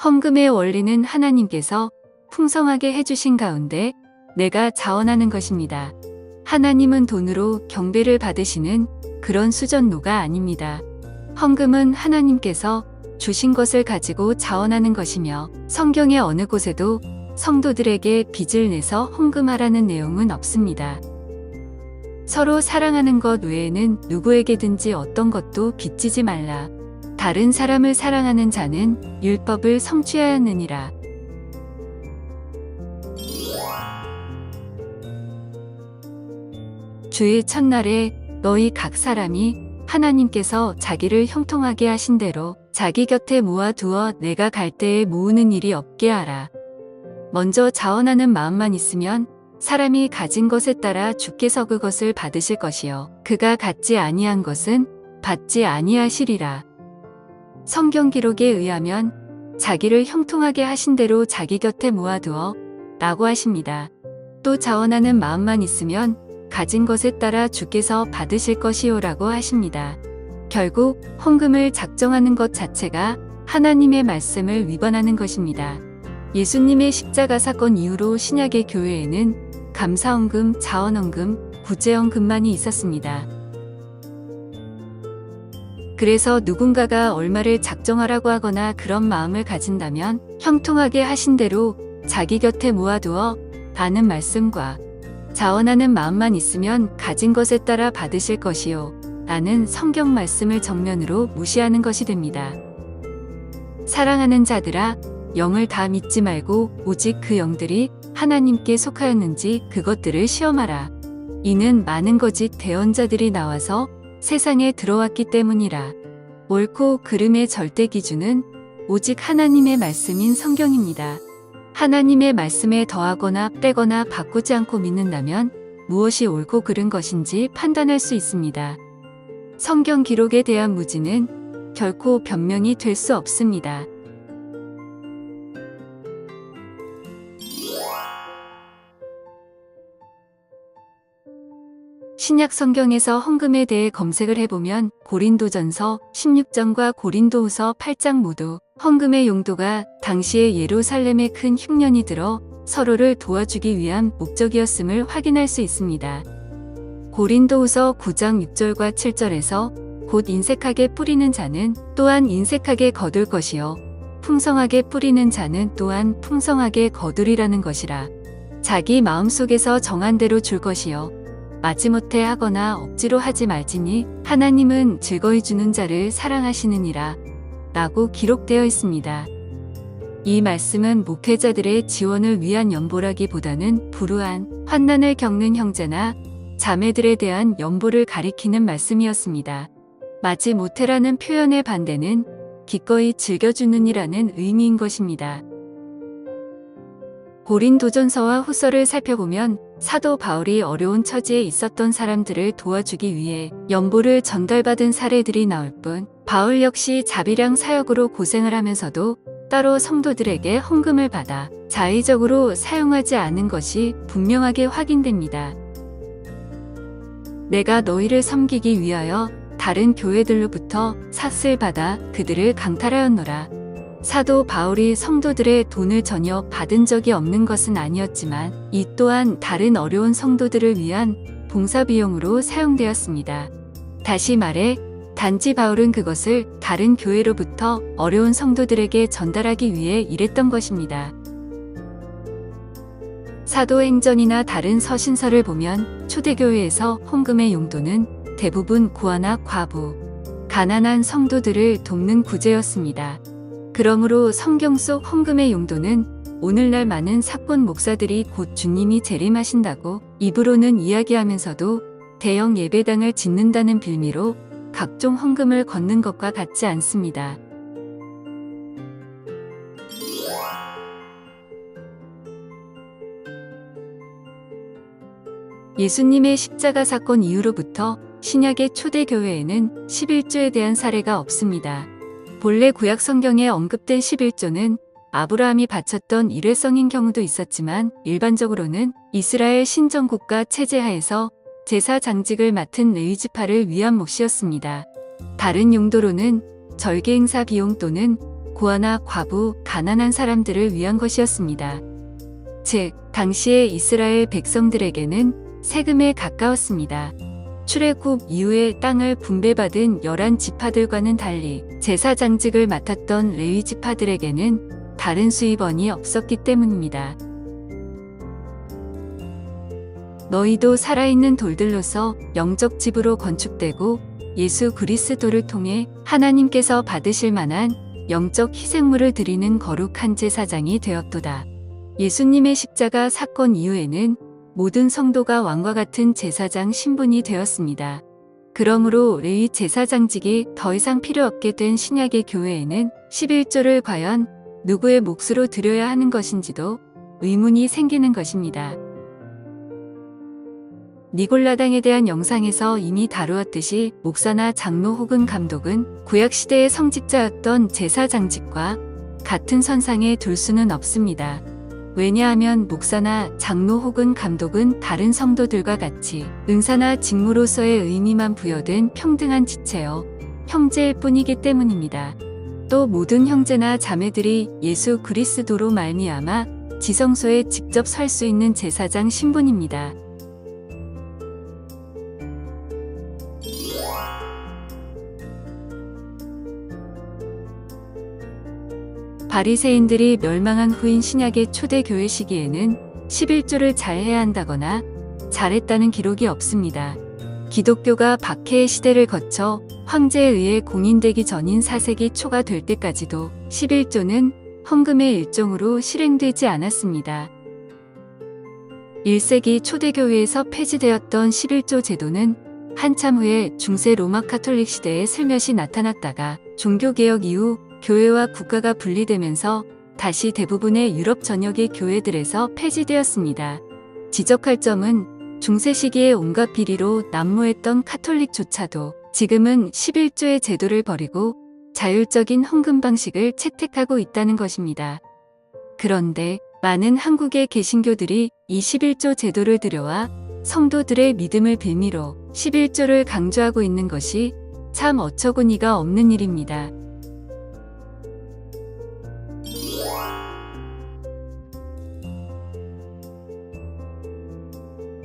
헌금의 원리는 하나님께서 풍성하게 해주신 가운데 내가 자원하는 것입니다. 하나님은 돈으로 경배를 받으시는 그런 수전노가 아닙니다. 헌금은 하나님께서 주신 것을 가지고 자원하는 것이며 성경의 어느 곳에도 성도들에게 빚을 내서 헌금하라는 내용은 없습니다. 서로 사랑하는 것 외에는 누구에게든지 어떤 것도 빚지지 말라. 다른 사람을 사랑하는 자는 율법을 성취하였느니라. 주의 첫날에 너희 각 사람이 하나님께서 자기를 형통하게 하신 대로 자기 곁에 모아두어 내가 갈 때에 모으는 일이 없게 하라. 먼저 자원하는 마음만 있으면 사람이 가진 것에 따라 주께서 그것을 받으실 것이요 그가 갖지 아니한 것은 받지 아니하시리라. 성경 기록에 의하면 자기를 형통하게 하신 대로 자기 곁에 모아두어 라고 하십니다. 또 자원하는 마음만 있으면 가진 것에 따라 주께서 받으실 것이요 라고 하십니다. 결국 헌금을 작정하는 것 자체가 하나님의 말씀을 위반하는 것입니다. 예수님의 십자가 사건 이후로 신약의 교회에는 감사헌금, 자원헌금, 구제헌금만이 있었습니다. 그래서 누군가가 얼마를 작정하라고 하거나 그런 마음을 가진다면 형통하게 하신 대로 자기 곁에 모아두어 라는 말씀과 자원하는 마음만 있으면 가진 것에 따라 받으실 것이요 라는 성경 말씀을 정면으로 무시하는 것이 됩니다. 사랑하는 자들아, 영을 다 믿지 말고 오직 그 영들이 하나님께 속하였는지 그것들을 시험하라. 이는 많은 거짓 대언자들이 나와서 세상에 들어왔기 때문이라. 옳고 그름의 절대 기준은 오직 하나님의 말씀인 성경입니다. 하나님의 말씀에 더하거나 빼거나 바꾸지 않고 믿는다면 무엇이 옳고 그른 것인지 판단할 수 있습니다. 성경 기록에 대한 무지는 결코 변명이 될 수 없습니다. 신약 성경에서 헌금에 대해 검색을 해보면 고린도전서 16장과 고린도후서 8장 모두 헌금의 용도가 당시의 예루살렘에 큰 흉년이 들어 서로를 도와주기 위한 목적이었음을 확인할 수 있습니다. 고린도후서 9장 6절과 7절에서 곧 인색하게 뿌리는 자는 또한 인색하게 거둘 것이요 풍성하게 뿌리는 자는 또한 풍성하게 거두리라는 것이라. 자기 마음속에서 정한 대로 줄 것이요 마지못해 하거나 억지로 하지 말지니 하나님은 즐거이 주는 자를 사랑하시느니라 라고 기록되어 있습니다. 이 말씀은 목회자들의 지원을 위한 연보라기보다는 불우한 환난을 겪는 형제나 자매들에 대한 연보를 가리키는 말씀이었습니다. 마지못해라는 표현의 반대는 기꺼이 즐겨주느니라는 의미인 것입니다. 고린도전서와 후서를 살펴보면 사도 바울이 어려운 처지에 있었던 사람들을 도와주기 위해 연보를 전달받은 사례들이 나올 뿐 바울 역시 자비량 사역으로 고생을 하면서도 따로 성도들에게 헌금을 받아 자의적으로 사용하지 않은 것이 분명하게 확인됩니다. 내가 너희를 섬기기 위하여 다른 교회들로부터 삭슬 받아 그들을 강탈하였노라. 사도 바울이 성도들의 돈을 전혀 받은 적이 없는 것은 아니었지만 이 또한 다른 어려운 성도들을 위한 봉사비용으로 사용되었습니다. 다시 말해 단지 바울은 그것을 다른 교회로부터 어려운 성도들에게 전달하기 위해 일했던 것입니다. 사도행전이나 다른 서신서를 보면 초대교회에서 헌금의 용도는 대부분 고아나 과부, 가난한 성도들을 돕는 구제였습니다. 그러므로 성경 속 헌금의 용도는 오늘날 많은 사건 목사들이 곧 주님이 재림하신다고 입으로는 이야기하면서도 대형 예배당을 짓는다는 빌미로 각종 헌금을 걷는 것과 같지 않습니다. 예수님의 십자가 사건 이후로부터 신약의 초대교회에는 11조에 대한 사례가 없습니다. 본래 구약 성경에 언급된 11조는 아브라함이 바쳤던 일회성인 경우도 있었지만 일반적으로는 이스라엘 신정국가 체제 하에서 제사 장직을 맡은 레위 지파를 위한 몫이었습니다. 다른 용도로는 절개 행사 비용 또는 고아나 과부, 가난한 사람들을 위한 것이었습니다. 즉, 당시의 이스라엘 백성들에게는 세금에 가까웠습니다. 출애굽 이후에 땅을 분배받은 11지파들과는 달리 제사 장직을 맡았던 레위 지파들에게는 다른 수입원이 없었기 때문입니다. 너희도 살아있는 돌들로서 영적 집으로 건축되고 예수 그리스도를 통해 하나님께서 받으실 만한 영적 희생물을 드리는 거룩한 제사장이 되었도다. 예수님의 십자가 사건 이후에는 모든 성도가 왕과 같은 제사장 신분이 되었습니다. 그러므로 레위 제사장직이 더 이상 필요 없게 된 신약의 교회에는 11조를 과연 누구의 몫으로 드려야 하는 것인지도 의문이 생기는 것입니다. 니골라당에 대한 영상에서 이미 다루었듯이 목사나 장로 혹은 감독은 구약시대의 성직자였던 제사장직과 같은 선상에 둘 수는 없습니다. 왜냐하면 목사나 장로 혹은 감독은 다른 성도들과 같이 은사나 직무로서의 의미만 부여된 평등한 지체요, 형제일 뿐이기 때문입니다. 또 모든 형제나 자매들이 예수 그리스도로 말미암아 지성소에 직접 설 수 있는 제사장 신분입니다. 바리새인들이 멸망한 후인 신약의 초대교회 시기에는 11조를 잘 해야 한다거나 잘했다는 기록이 없습니다. 기독교가 박해의 시대를 거쳐 황제에 의해 공인되기 전인 4세기 초가 될 때까지도 11조는 헌금의 일종으로 실행되지 않았습니다. 1세기 초대교회에서 폐지되었던 11조 제도는 한참 후에 중세 로마 카톨릭 시대에 슬며시 나타났다가 종교개혁 이후 교회와 국가가 분리되면서 다시 대부분의 유럽 전역의 교회들에서 폐지되었습니다. 지적할 점은 중세 시기에 온갖 비리로 난무했던 카톨릭조차도 지금은 11조의 제도를 버리고 자율적인 헌금 방식을 채택하고 있다는 것입니다. 그런데 많은 한국의 개신교들이 이 11조 제도를 들여와 성도들의 믿음을 빌미로 11조를 강조하고 있는 것이 참 어처구니가 없는 일입니다.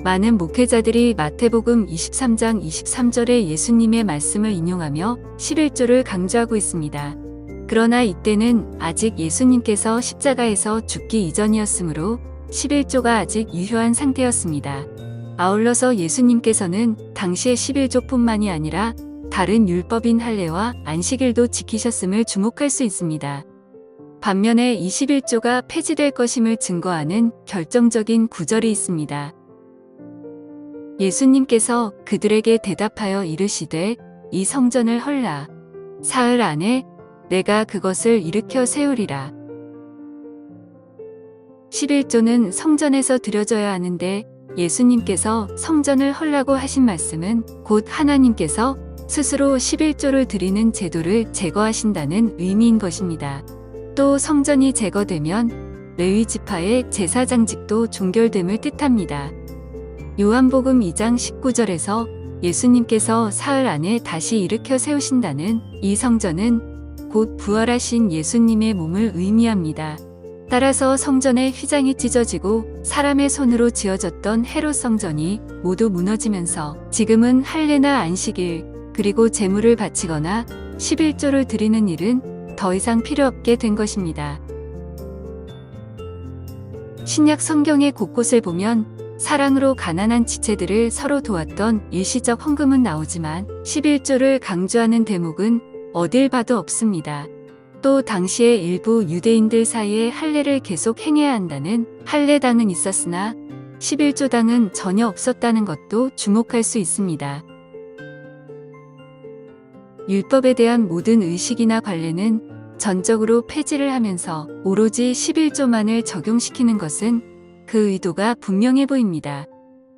많은 목회자들이 마태복음 23장 23절의 예수님의 말씀을 인용하며 11조를 강조하고 있습니다. 그러나 이때는 아직 예수님께서 십자가에서 죽기 이전이었으므로 11조가 아직 유효한 상태였습니다. 아울러서 예수님께서는 당시의 11조뿐만이 아니라 다른 율법인 할례와 안식일도 지키셨음을 주목할 수 있습니다. 반면에 21조가 폐지될 것임을 증거하는 결정적인 구절이 있습니다. 예수님께서 그들에게 대답하여 이르시되 이 성전을 헐라. 사흘 안에 내가 그것을 일으켜 세우리라. 11조는 성전에서 드려져야 하는데 예수님께서 성전을 헐라고 하신 말씀은 곧 하나님께서 스스로 11조를 드리는 제도를 제거하신다는 의미인 것입니다. 또 성전이 제거되면 레위 지파의 제사장직도 종결됨을 뜻합니다. 요한복음 2장 19절에서 예수님께서 사흘 안에 다시 일으켜 세우신다는 이 성전은 곧 부활하신 예수님의 몸을 의미합니다. 따라서 성전의 휘장이 찢어지고 사람의 손으로 지어졌던 헤롯 성전이 모두 무너지면서 지금은 할례나 안식일 그리고 제물을 바치거나 11조를 드리는 일은 더 이상 필요 없게 된 것입니다. 신약 성경의 곳곳을 보면 사랑으로 가난한 지체들을 서로 도왔던 일시적 헌금은 나오지만 11조를 강조하는 대목은 어딜 봐도 없습니다. 또 당시에 일부 유대인들 사이에 할례를 계속 행해야 한다는 할례당은 있었으나 11조당은 전혀 없었다는 것도 주목할 수 있습니다. 율법에 대한 모든 의식이나 관례는 전적으로 폐지를 하면서 오로지 11조만을 적용시키는 것은 그 의도가 분명해 보입니다.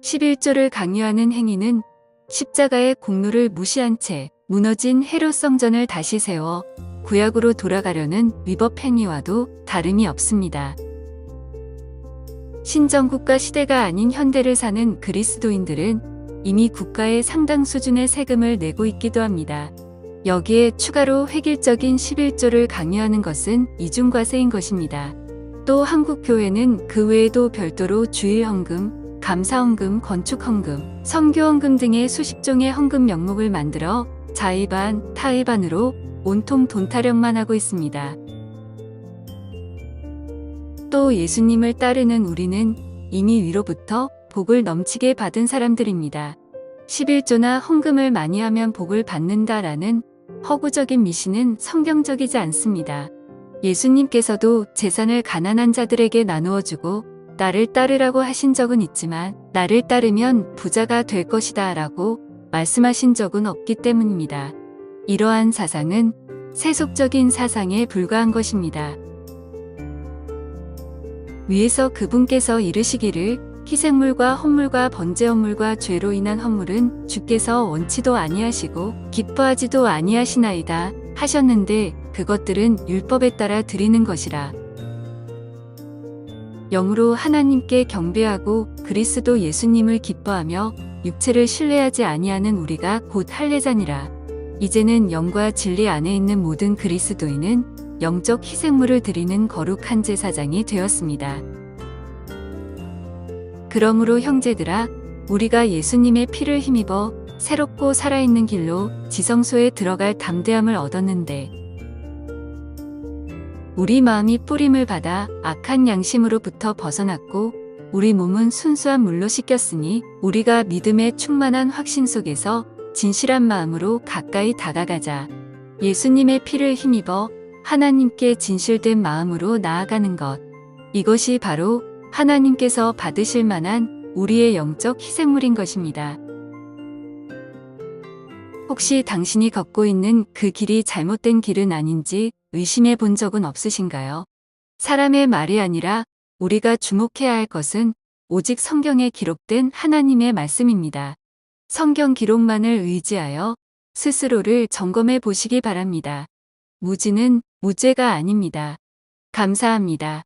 11조를 강요하는 행위는 십자가의 공로를 무시한 채 무너진 헤롯 성전을 다시 세워 구약으로 돌아가려는 위법 행위와도 다름이 없습니다. 신정국가 시대가 아닌 현대를 사는 그리스도인들은 이미 국가에 상당 수준의 세금을 내고 있기도 합니다. 여기에 추가로 획일적인 11조를 강요하는 것은 이중과세인 것입니다. 또 한국교회는 그 외에도 별도로 주일헌금, 감사헌금, 건축헌금, 선교헌금 등의 수십 종의 헌금 명목을 만들어 자의반, 타의반으로 온통 돈 타령만 하고 있습니다. 또 예수님을 따르는 우리는 이미 위로부터 복을 넘치게 받은 사람들입니다. 11조나 헌금을 많이 하면 복을 받는다라는 허구적인 미신은 성경적이지 않습니다. 예수님께서도 재산을 가난한 자들에게 나누어 주고 나를 따르라고 하신 적은 있지만 나를 따르면 부자가 될 것이다 라고 말씀하신 적은 없기 때문입니다. 이러한 사상은 세속적인 사상에 불과한 것입니다. 위에서 그분께서 이르시기를 희생물과 헌물과 번제헌물과 죄로 인한 헌물은 주께서 원치도 아니하시고 기뻐하지도 아니하시나이다 하셨는데 그것들은 율법에 따라 드리는 것이라. 영으로 하나님께 경배하고 그리스도 예수님을 기뻐하며 육체를 신뢰하지 아니하는 우리가 곧 할례자니라. 이제는 영과 진리 안에 있는 모든 그리스도인은 영적 희생물을 드리는 거룩한 제사장이 되었습니다. 그러므로 형제들아, 우리가 예수님의 피를 힘입어 새롭고 살아있는 길로 지성소에 들어갈 담대함을 얻었는데 우리 마음이 뿌림을 받아 악한 양심으로부터 벗어났고 우리 몸은 순수한 물로 씻겼으니 우리가 믿음의 충만한 확신 속에서 진실한 마음으로 가까이 다가가자. 예수님의 피를 힘입어 하나님께 진실된 마음으로 나아가는 것. 이것이 바로 하나님께서 받으실 만한 우리의 영적 희생물인 것입니다. 혹시 당신이 걷고 있는 그 길이 잘못된 길은 아닌지 의심해 본 적은 없으신가요? 사람의 말이 아니라 우리가 주목해야 할 것은 오직 성경에 기록된 하나님의 말씀입니다. 성경 기록만을 의지하여 스스로를 점검해 보시기 바랍니다. 무지는 무죄가 아닙니다. 감사합니다.